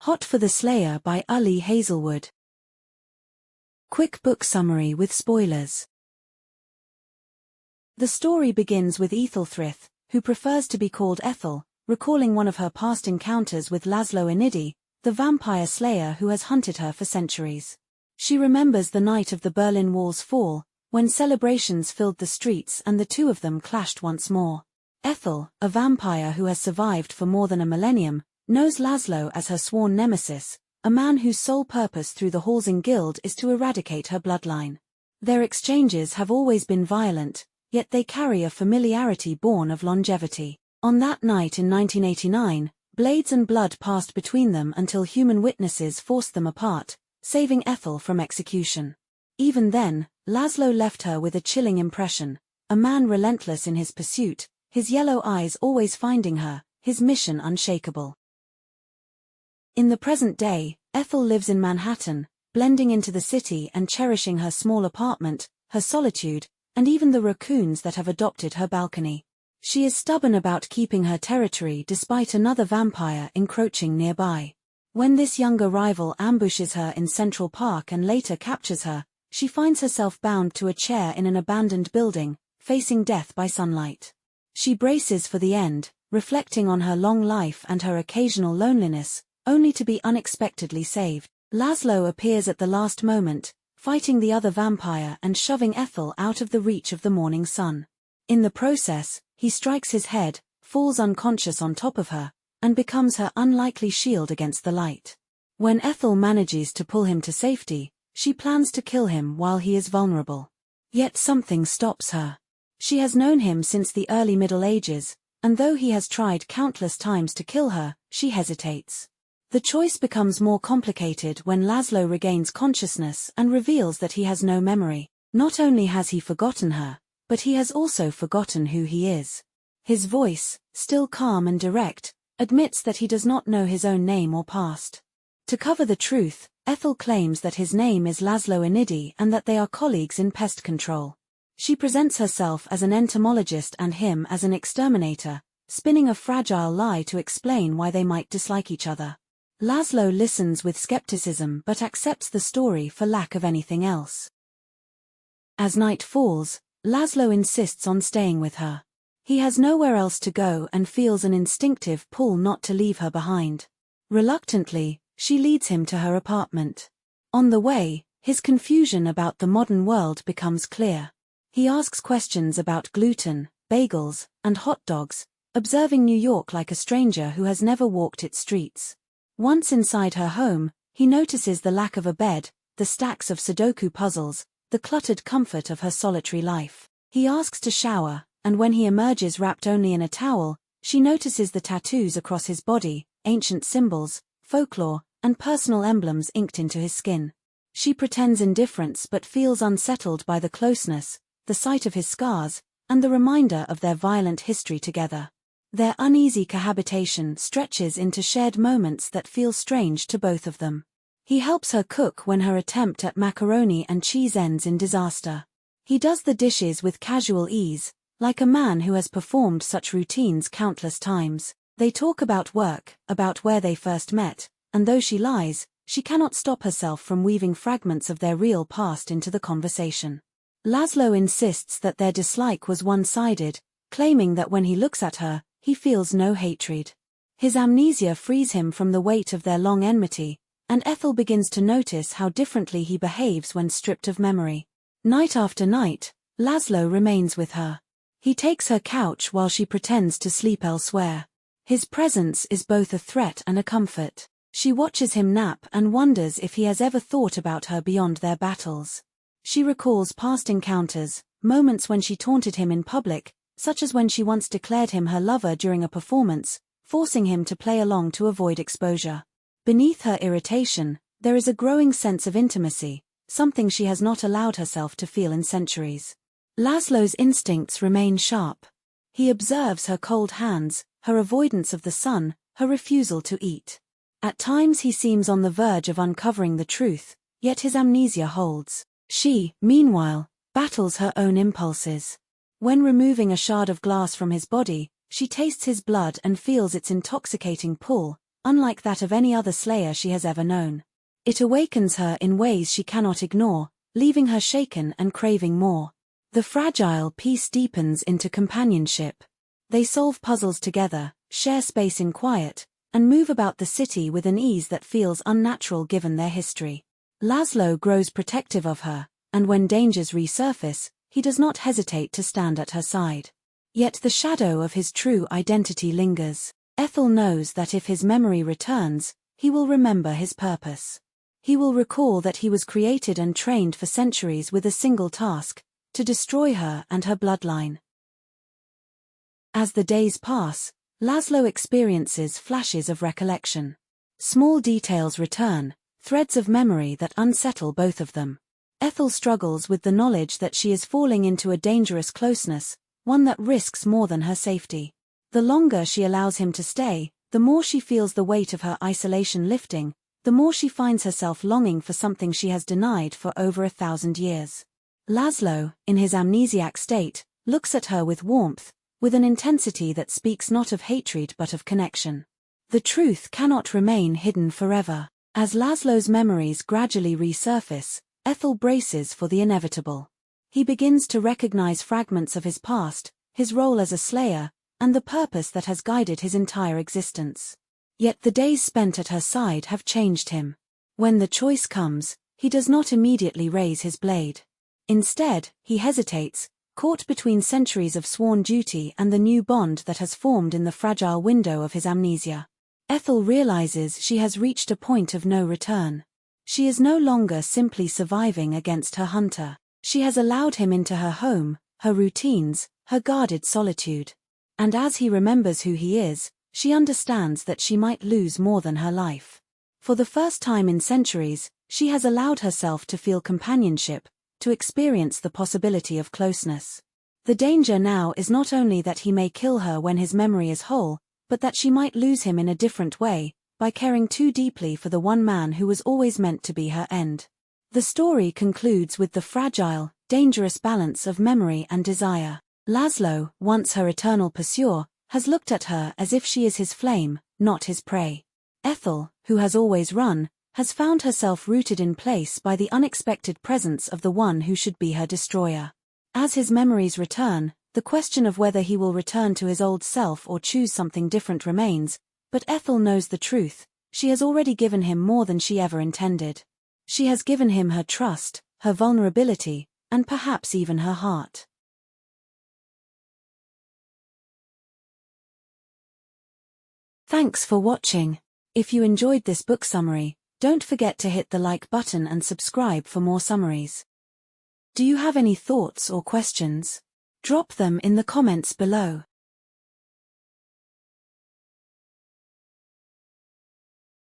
Hot for the Slayer by Ali Hazelwood. Quick book summary with spoilers. The story begins with Ethelthryth, who prefers to be called Ethel, recalling one of her past encounters with Laszlo Inidi, the vampire slayer who has hunted her for centuries. She remembers the night of the Berlin Wall's fall, when celebrations filled the streets and the two of them clashed once more. Ethel, a vampire who has survived for more than a millennium, knows Laszlo as her sworn nemesis, a man whose sole purpose through the Halsing Guild is to eradicate her bloodline. Their exchanges have always been violent, yet they carry a familiarity born of longevity. On that night in 1989, blades and blood passed between them until human witnesses forced them apart, saving Ethel from execution. Even then, Laszlo left her with a chilling impression, a man relentless in his pursuit, his yellow eyes always finding her, his mission unshakable. In the present day, Ethel lives in Manhattan, blending into the city and cherishing her small apartment, her solitude, and even the raccoons that have adopted her balcony. She is stubborn about keeping her territory despite another vampire encroaching nearby. When this younger rival ambushes her in Central Park and later captures her, she finds herself bound to a chair in an abandoned building, facing death by sunlight. She braces for the end, reflecting on her long life and her occasional loneliness, only to be unexpectedly saved. Laszlo appears at the last moment, fighting the other vampire and shoving Ethel out of the reach of the morning sun. In the process, he strikes his head, falls unconscious on top of her, and becomes her unlikely shield against the light. When Ethel manages to pull him to safety, she plans to kill him while he is vulnerable. Yet something stops her. She has known him since the early Middle Ages, and though he has tried countless times to kill her, she hesitates. The choice becomes more complicated when Laszlo regains consciousness and reveals that he has no memory. Not only has he forgotten her, but he has also forgotten who he is. His voice, still calm and direct, admits that he does not know his own name or past. To cover the truth, Ethel claims that his name is Laszlo Inidi and that they are colleagues in pest control. She presents herself as an entomologist and him as an exterminator, spinning a fragile lie to explain why they might dislike each other. Laszlo listens with skepticism but accepts the story for lack of anything else. As night falls, Laszlo insists on staying with her. He has nowhere else to go and feels an instinctive pull not to leave her behind. Reluctantly, she leads him to her apartment. On the way, his confusion about the modern world becomes clear. He asks questions about gluten, bagels, and hot dogs, observing New York like a stranger who has never walked its streets. Once inside her home, he notices the lack of a bed, the stacks of Sudoku puzzles, the cluttered comfort of her solitary life. He asks to shower, and when he emerges wrapped only in a towel, she notices the tattoos across his body, ancient symbols, folklore, and personal emblems inked into his skin. She pretends indifference but feels unsettled by the closeness, the sight of his scars, and the reminder of their violent history together. Their uneasy cohabitation stretches into shared moments that feel strange to both of them. He helps her cook when her attempt at macaroni and cheese ends in disaster. He does the dishes with casual ease, like a man who has performed such routines countless times. They talk about work, about where they first met, and though she lies, she cannot stop herself from weaving fragments of their real past into the conversation. Laszlo insists that their dislike was one-sided, claiming that when he looks at her, he feels no hatred. His amnesia frees him from the weight of their long enmity, and Ethel begins to notice how differently he behaves when stripped of memory. Night after night, Laszlo remains with her. He takes her couch while she pretends to sleep elsewhere. His presence is both a threat and a comfort. She watches him nap and wonders if he has ever thought about her beyond their battles. She recalls past encounters, moments when she taunted him in public, such as when she once declared him her lover during a performance, forcing him to play along to avoid exposure. Beneath her irritation, there is a growing sense of intimacy, something she has not allowed herself to feel in centuries. Laszlo's instincts remain sharp. He observes her cold hands, her avoidance of the sun, her refusal to eat. At times he seems on the verge of uncovering the truth, yet his amnesia holds. She, meanwhile, battles her own impulses. When removing a shard of glass from his body, she tastes his blood and feels its intoxicating pull, unlike that of any other slayer she has ever known. It awakens her in ways she cannot ignore, leaving her shaken and craving more. The fragile peace deepens into companionship. They solve puzzles together, share space in quiet, and move about the city with an ease that feels unnatural given their history. Laszlo grows protective of her, and when dangers resurface, he does not hesitate to stand at her side. Yet the shadow of his true identity lingers. Ethel knows that if his memory returns, he will remember his purpose. He will recall that he was created and trained for centuries with a single task: to destroy her and her bloodline. As the days pass, Laszlo experiences flashes of recollection. Small details return, threads of memory that unsettle both of them. Ethel struggles with the knowledge that she is falling into a dangerous closeness, one that risks more than her safety. The longer she allows him to stay, the more she feels the weight of her isolation lifting, the more she finds herself longing for something she has denied for over 1,000 years. Laszlo, in his amnesiac state, looks at her with warmth, with an intensity that speaks not of hatred but of connection. The truth cannot remain hidden forever. As Laszlo's memories gradually resurface, Ethel braces for the inevitable. He begins to recognize fragments of his past, his role as a slayer, and the purpose that has guided his entire existence. Yet the days spent at her side have changed him. When the choice comes, he does not immediately raise his blade. Instead, he hesitates, caught between centuries of sworn duty and the new bond that has formed in the fragile window of his amnesia. Ethel realizes she has reached a point of no return. She is no longer simply surviving against her hunter. She has allowed him into her home, her routines, her guarded solitude. And as he remembers who he is, she understands that she might lose more than her life. For the first time in centuries, she has allowed herself to feel companionship, to experience the possibility of closeness. The danger now is not only that he may kill her when his memory is whole, but that she might lose him in a different way, by caring too deeply for the one man who was always meant to be her end. The story concludes with the fragile, dangerous balance of memory and desire. Laszlo, once her eternal pursuer, has looked at her as if she is his flame, not his prey. Ethel, who has always run, has found herself rooted in place by the unexpected presence of the one who should be her destroyer. As his memories return, the question of whether he will return to his old self or choose something different remains, but Ethel knows the truth: she has already given him more than she ever intended. She has given him her trust, her vulnerability, and perhaps even her heart. Thanks for watching. If you enjoyed this book summary, don't forget to hit the like button and subscribe for more summaries. Do you have any thoughts or questions? Drop them in the comments below.